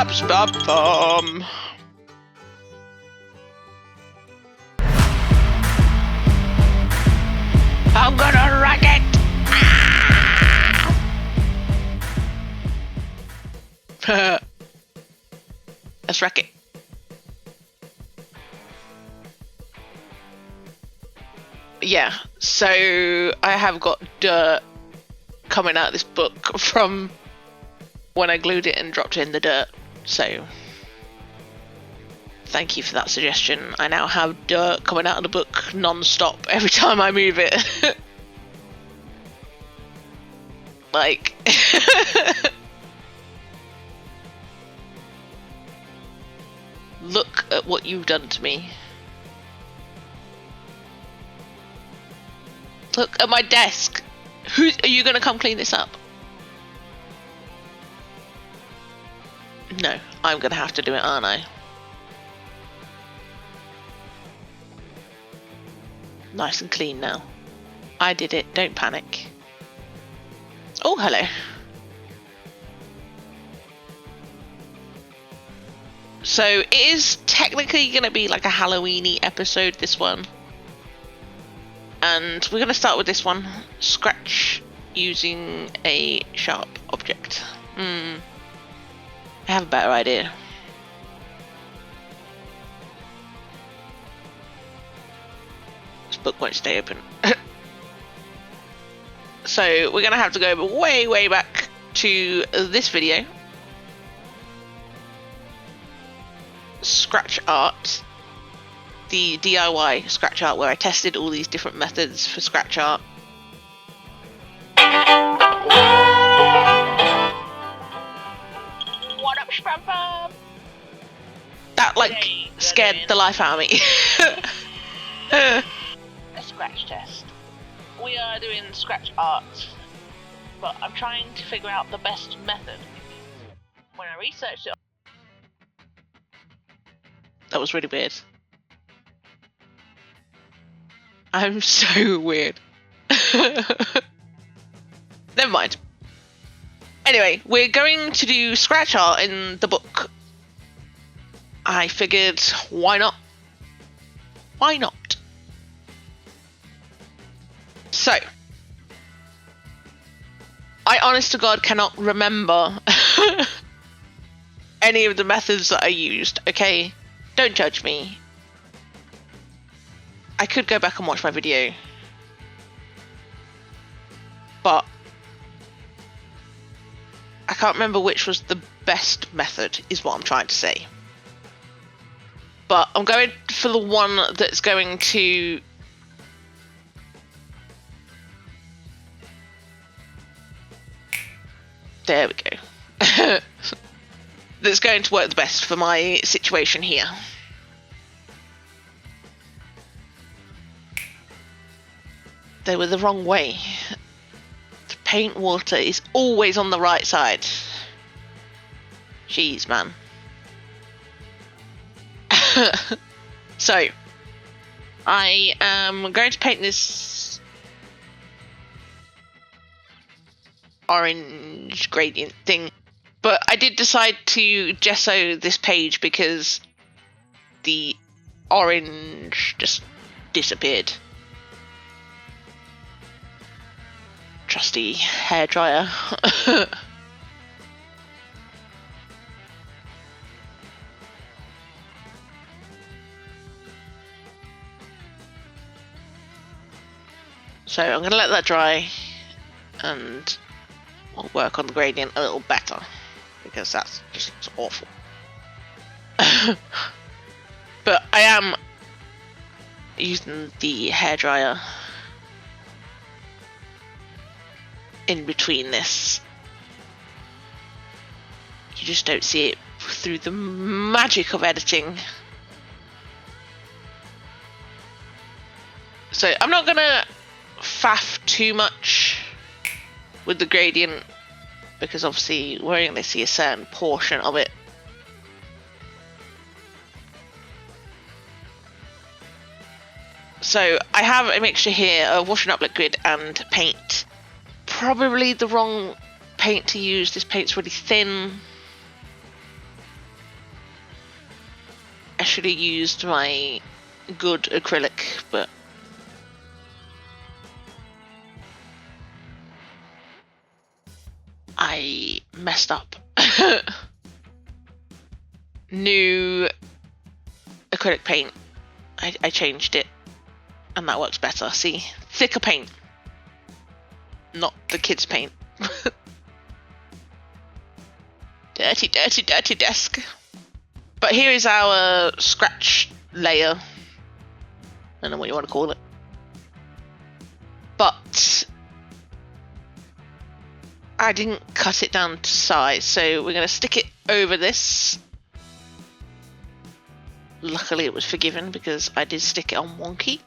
Bum. I'm gonna wreck it! Ah! Let's wreck it. Yeah, so I have got dirt coming out of this book from when I glued it and dropped it in the dirt. So thank you for that suggestion. I now have dirt coming out of the book non-stop every time I move it. Like look at what you've done to me. Look at my desk. Who are you gonna come clean this up? No, I'm gonna have to do it, aren't I? Nice and clean now. I did it, don't panic. Oh, hello. So it is technically gonna be like a Halloween-y episode, this one. And we're gonna start with this one. Scratch using a sharp object. I have a better idea. This book won't stay open. So we're gonna have to go way back to this video. Scratch art. The DIY scratch art where I tested all these different methods for scratch art. What up, Spam? That scared the life out of me. A scratch test. We are doing scratch art, but I'm trying to figure out the best method. When I researched it, That was really weird. I'm so weird. Never mind. Anyway, we're going to do scratch art in the book. I figured, why not? Why not? So, I honest to God cannot remember any of the methods that I used, okay? Don't judge me. I could go back and watch my video, but I can't remember which was the best method, is what I'm trying to say. But I'm going for the one that's going to there we go. That's going to work the best for my situation here. They were the wrong way. The paint water is always on the right side. Jeez, man. So, I am going to paint this orange gradient thing, but I did decide to gesso this page because the orange just disappeared. Trusty hairdryer. So I'm going to let that dry and we'll work on the gradient a little better because that's just awful. But I am using the hairdryer in between this. You just don't see it through the magic of editing. So I'm not gonna faff too much with the gradient because obviously we're only going to see a certain portion of it. So I have a mixture here of washing up liquid and paint. Probably the wrong paint to use. This paint's really thin. I should have used my good acrylic, but I messed up. New acrylic paint. I changed it, and that works better. See? Thicker paint. Not the kids' paint. Dirty, dirty, dirty desk. But here is our scratch layer. I don't know what you want to call it. But I didn't cut it down to size, so we're going to stick it over this. Luckily it was forgiven because I did stick it on wonky.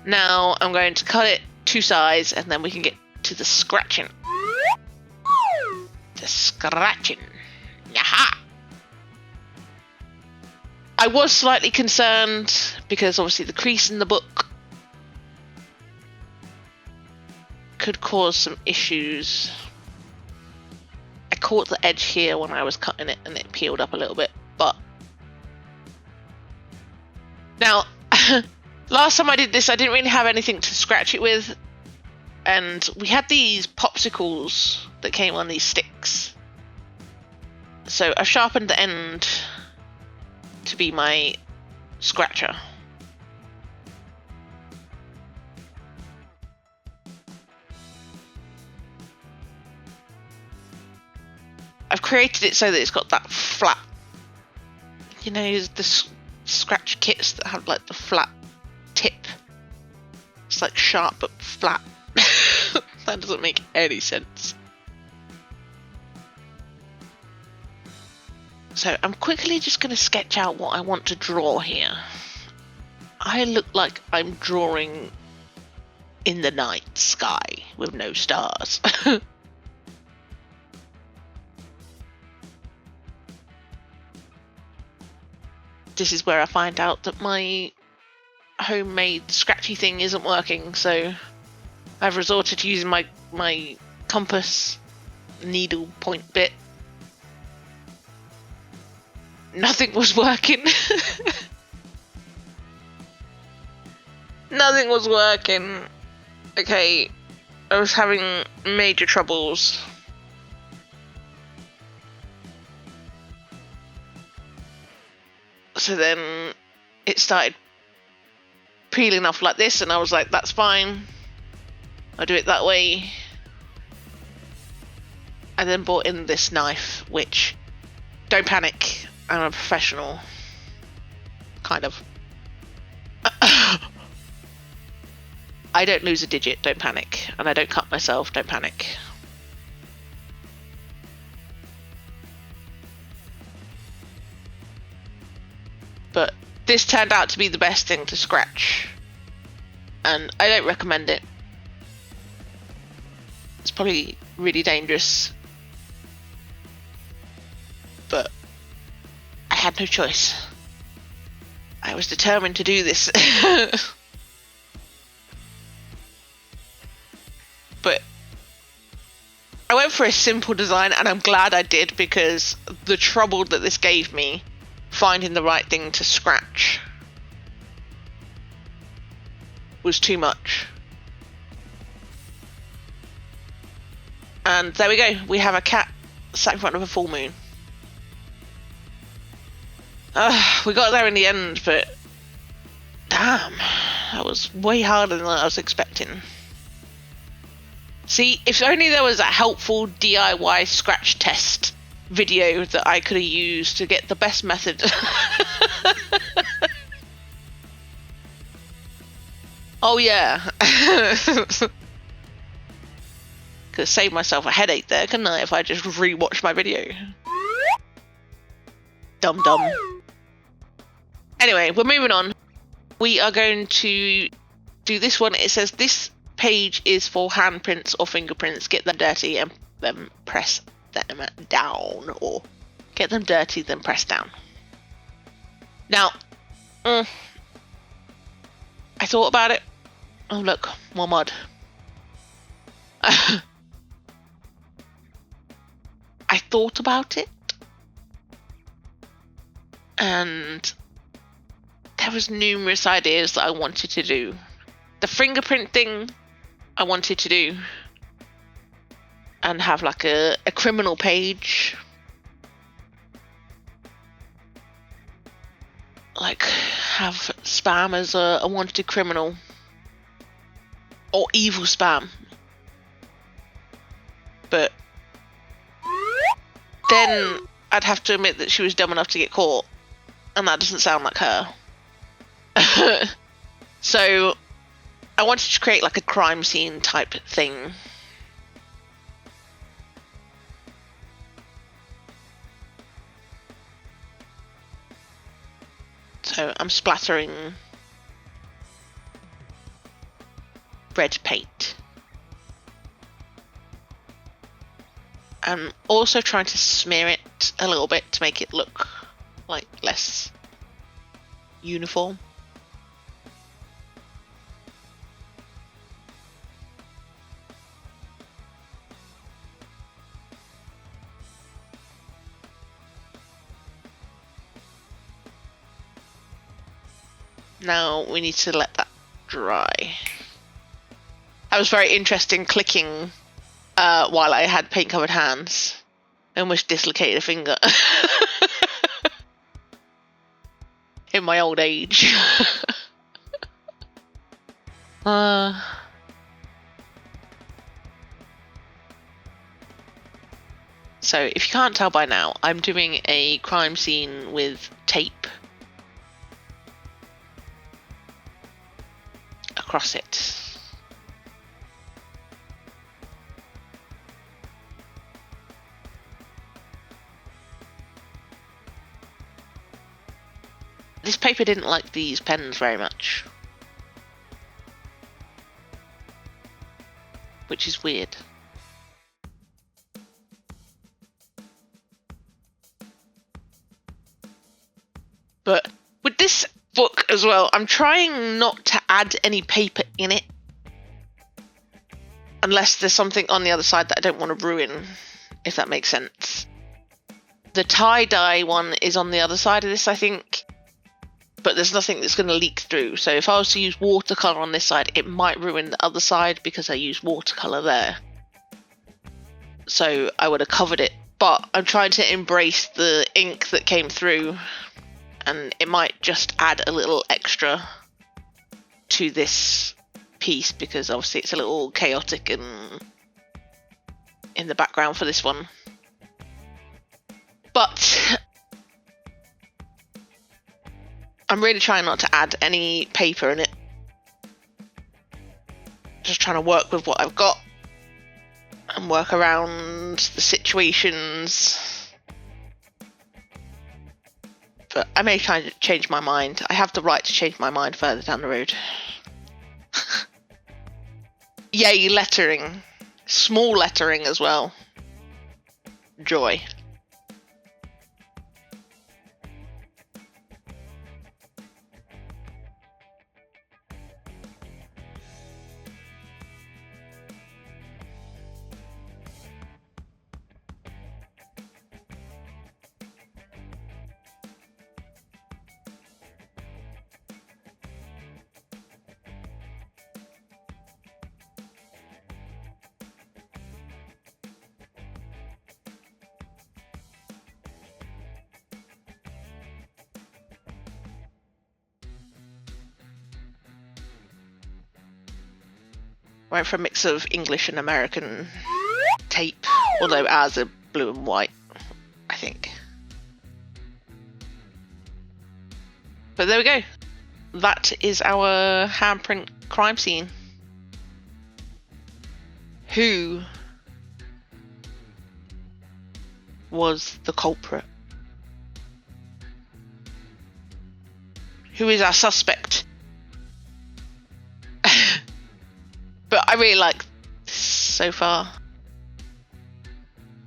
Now I'm going to cut it to size and then we can get to the scratching. The scratching. Yaha! I was slightly concerned because obviously the crease in the book could cause some issues. I caught the edge here when I was cutting it and it peeled up a little bit, but now last time I did this I didn't really have anything to scratch it with, and we had these popsicles that came on these sticks, so I sharpened the end to be my scratcher. I've created it so that it's got that flat, you know, the scratch kits that have like the flat tip. It's like sharp but flat. That doesn't make any sense. So I'm quickly just going to sketch out what I want to draw here. I look like I'm drawing in the night sky with no stars. This is where I find out that my homemade scratchy thing isn't working, so I've resorted to using my compass needle point bit. Nothing was working. Nothing was working. Okay, I was having major troubles. So then it started peeling off like this, and I was like, that's fine. I'll do it that way. I then bought in this knife, which, don't panic, I'm a professional. Kind of. I don't lose a digit, don't panic. And I don't cut myself, don't panic. But this turned out to be the best thing to scratch, and I don't recommend it. It's probably really dangerous, but I had no choice. I was determined to do this. But I went for a simple design, and I'm glad I did, because the trouble that this gave me finding the right thing to scratch was too much. And there we go, we have a cat sat in front of a full moon. We got there in the end, but damn, that was way harder than I was expecting. See, if only there was a helpful DIY scratch test video that I could have used to get the best method. Oh yeah. Could save myself a headache there, couldn't I, if I just rewatched my video. Dum dum. Anyway, we're moving on. We are going to do this one. It says this page is for handprints or fingerprints. Get them dirty and then press them down, or get them dirty then press down. Now I thought about it. Oh look, more mud. I thought about it, And there was numerous ideas that I wanted to do. The fingerprint thing I wanted to do. And have like a criminal page. Like have spam as a wanted criminal. Or evil spam. But then I'd have to admit that she was dumb enough to get caught. And that doesn't sound like her. So I wanted to create like a crime scene type thing. So I'm splattering red paint. I'm also trying to smear it a little bit to make it look like less uniform. Now we need to let that dry. That was very interesting clicking while I had paint covered hands. I almost dislocated a finger. In my old age. So if you can't tell by now, I'm doing a crime scene with tape across it. This paper didn't like these pens very much. Which is weird. But with this book as well, I'm trying not to add any paper in it. Unless there's something on the other side that I don't want to ruin, if that makes sense. The tie-dye one is on the other side of this, I think. But there's nothing that's going to leak through. So if I was to use watercolour on this side, it might ruin the other side because I used watercolour there. So I would have covered it. But I'm trying to embrace the ink that came through. And it might just add a little extra to this piece because obviously it's a little chaotic and in the background for this one. But I'm really trying not to add any paper in it. Just trying to work with what I've got and work around the situations. But I may try to change my mind. I have the right to change my mind further down the road. Yay, lettering. Small lettering as well. Joy. Went for a mix of English and American tape, although ours are blue and white, I think. But there we go. That is our handprint crime scene. Who was the culprit? Who is our suspect? But I really like this so far.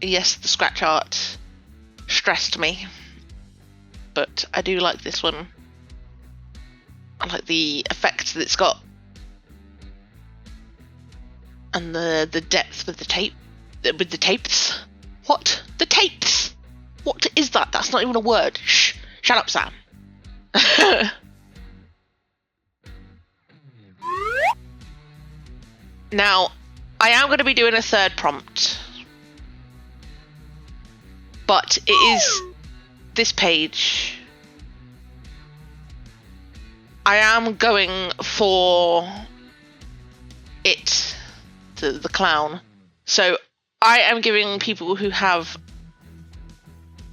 Yes, the scratch art stressed me, but I do like this one. I like the effect that it's got, and the depth with the tape, with the tapes. What? The tapes? What is that? That's not even a word. Shh, Shut up, Sam. Now, I am going to be doing a third prompt, but it is this page. I am going for it, the clown. So I am giving people who have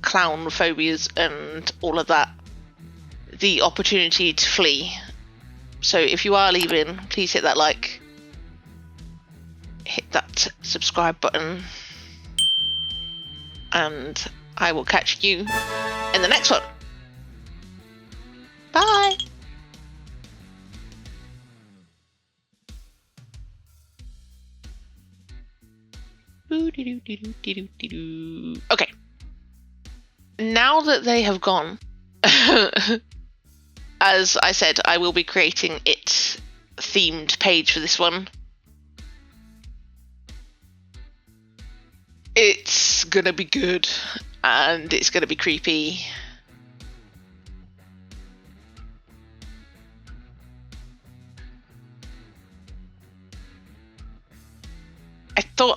clown phobias and all of that the opportunity to flee. So if you are leaving, please hit that like, hit that subscribe button, and I will catch you in the next one. Bye. Okay. Now that they have gone, as I said, I will be creating it themed page for this one. It's gonna be good, and it's gonna be creepy.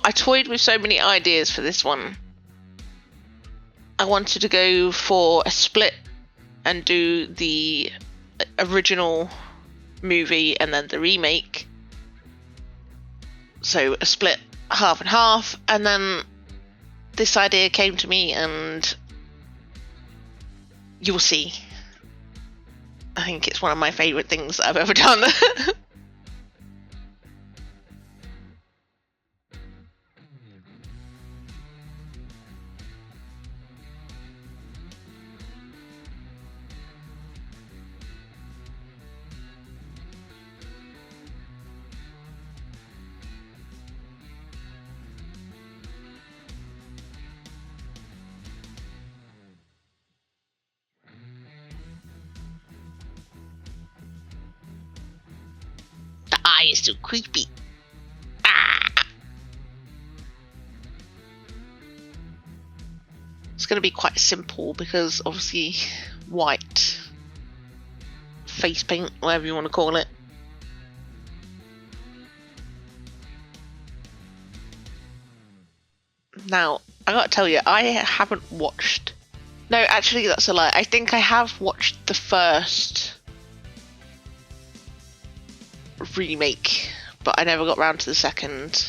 I toyed with so many ideas for this one. I wanted to go for a split and do the original movie and then the remake. So a split, half and half, and then this idea came to me, and you'll see. I think it's one of my favourite things that I've ever done. The eye is so creepy. It's going to be quite simple because obviously white face paint, whatever you want to call it. Now, I gotta tell you, I haven't watched... No, actually that's a lie. I think I have watched the first remake, but I never got round to the second.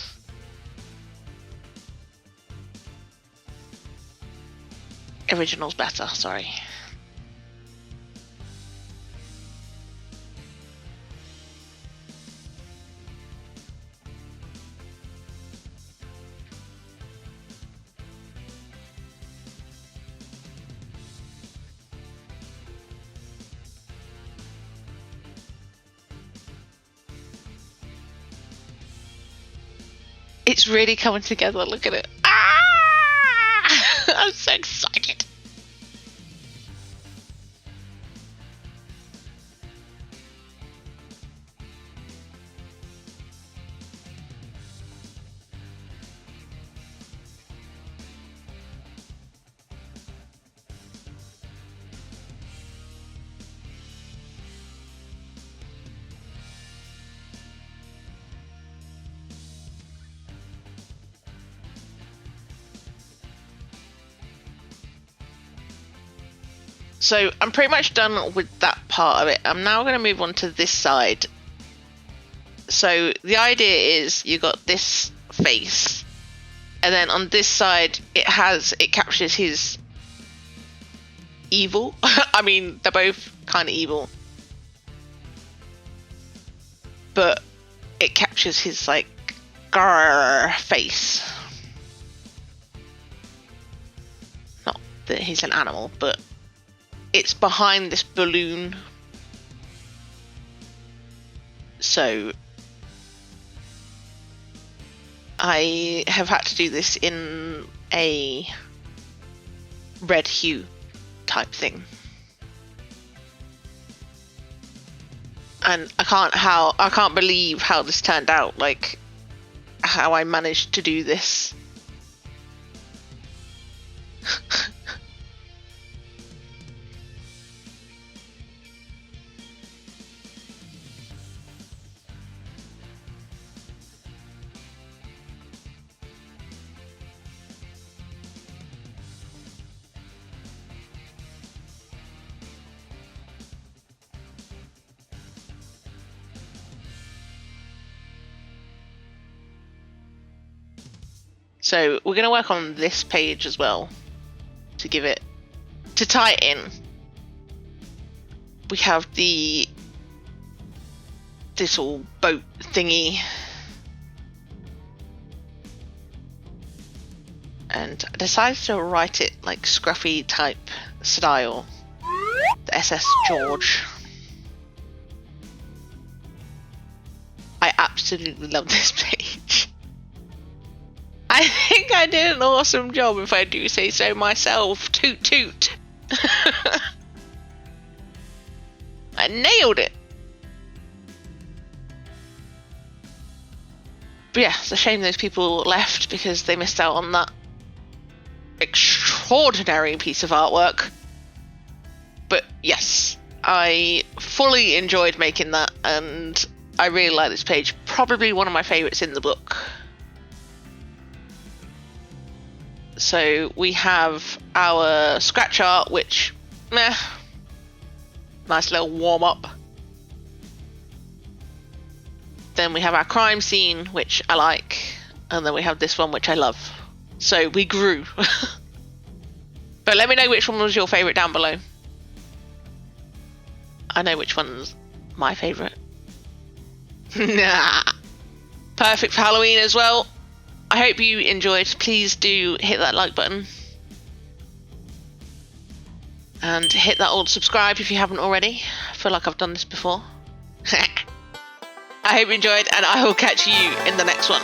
Original's better, sorry. It's really coming together, look at it. Ah! I'm so excited. So I'm pretty much done with that part of it. I'm now going to move on to this side. So the idea is you got this face, and then on this side it captures his evil. I mean, they're both kind of evil, but it captures his like grrr face. Not that he's an animal, but it's behind this balloon. So I have had to do this in a red hue type thing. And I can't believe how this turned out, like how I managed to do this. So we're going to work on this page as well to tie it in. We have this little boat thingy. And I decided to write it like scruffy type style. The SS George. I absolutely love this page. I think I did an awesome job, if I do say so myself. Toot toot. I nailed it. But yeah, it's a shame those people left because they missed out on that extraordinary piece of artwork. But yes, I fully enjoyed making that, and I really like this page. Probably one of my favourites in the book. So we have our scratch art, which, meh, nice little warm up. Then we have our crime scene, which I like, and then we have this one, which I love. So we grew. But let me know which one was your favourite down below. I know which one's my favourite. Nah. Perfect for Halloween as well. I hope you enjoyed. Please do hit that like button. And hit that old subscribe if you haven't already. I feel like I've done this before. I hope you enjoyed, and I will catch you in the next one.